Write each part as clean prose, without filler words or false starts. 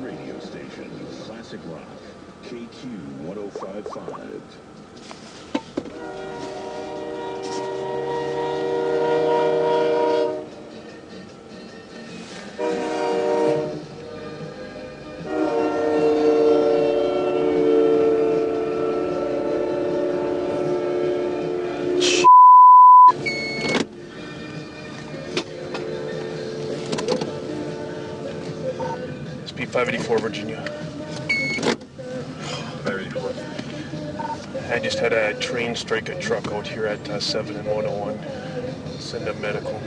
radio station, Classic Rock, KQ 105.5. Speed 584, Virginia. 584. I just had a train strike a truck out here at 7 and 101. Send a medical.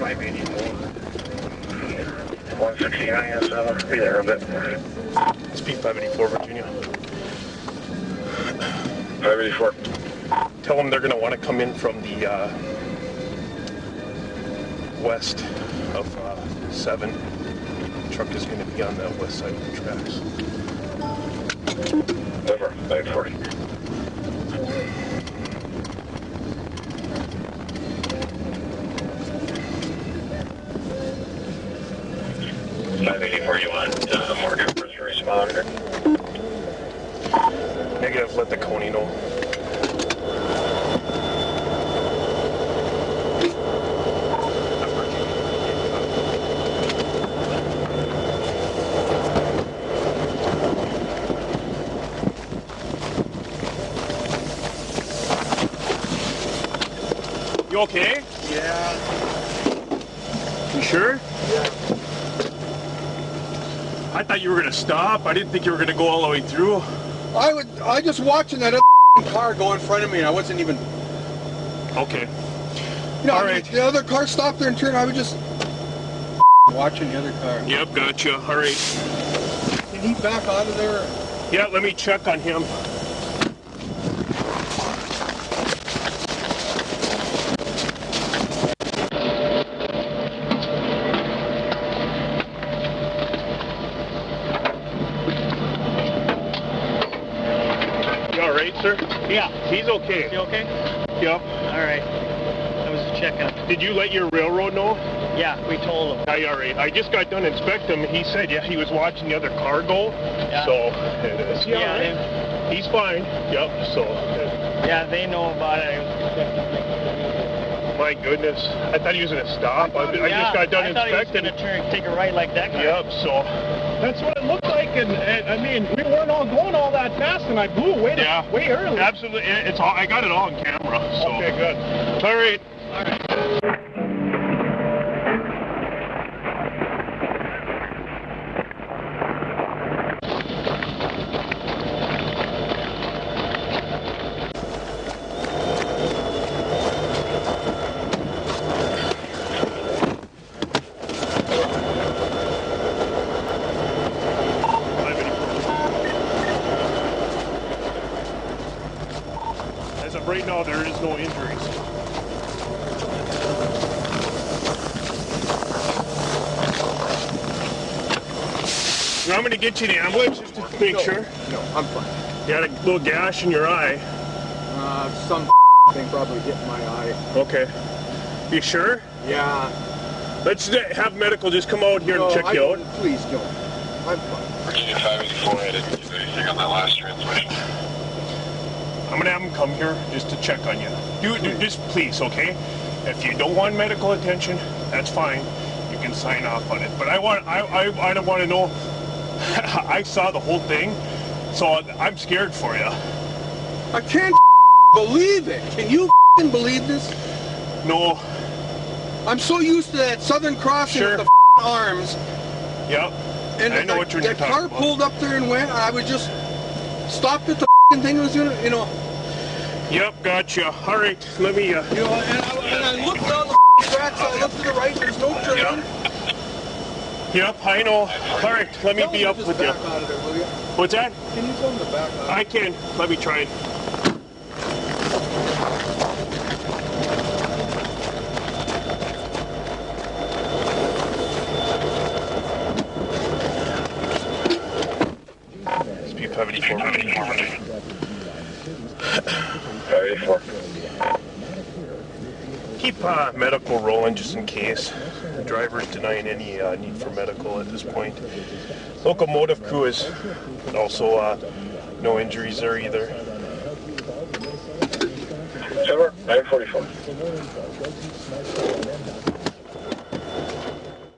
Might be need more. 169, yes, I'll be there a bit. Speed 584, Virginia. 584. Tell them they're going to want to come in from the west of 7. The truck is going to be on the west side of the tracks. Over, 540. You want Morgan for 3 responder? Negative, let the Coney know. You okay? Yeah. You sure? Yeah. I thought you were gonna stop. I didn't think you were gonna go all the way through. I just watching that other car go in front of me, and I wasn't even. Okay. You know, all right. The other car stopped there and turned. I was just watching the other car. Yep, gotcha. All right. Did he back out of there? Yeah, let me check on him. Sir? Yeah. He's okay. You okay? Yep. All right. I was just checking. Did you let your railroad know? Yeah, we told him. All right. I just got done inspecting him. He said, yeah, he was watching the other car go. Yeah. So, it is. Yeah, right? He's fine. Yep, so. Yeah, they know about it. My goodness. I thought he was going to stop. I just got done inspecting. I thought he was going to take a right like that guy. Yep, so. That's what it looked like, and I mean, we weren't all going all that fast, and I blew way early. Absolutely, it's all. I got it all on camera. So. Okay, good. All right. All right. Right now, there is no injuries. You want me to get you the ambulance just to make sure? No, I'm fine. You had a little gash in your eye. Some thing probably hit my eye. Okay. You sure? Yeah. Let's have medical just come out here and check you out. Please don't. I'm fine. Virginia 584 headed. Did you do anything on that last transmission? I'm gonna have them come here just to check on you. Do just please, okay? If you don't want medical attention, that's fine. You can sign off on it. But I don't want to know. I saw the whole thing, so I'm scared for you. I can't believe it. Can you believe this? No. I'm so used to that Southern Crossing with the arms. Yep. And I know what you're talking about. That car pulled up there and went. I was just stopped at the thing was gonna, you know. Yep, gotcha. All right, let me. You know, and I looked down the tracks. I looked to the right. There's no turn. Yep, I know. All right, let me be up with you. Back out of there, will you? What's that? Can you tell him to back out? I can. Let me try it. Speed 74. Keep medical rolling just in case. The driver's denying any need for medical at this point. Locomotive crew is also no injuries there either. 944.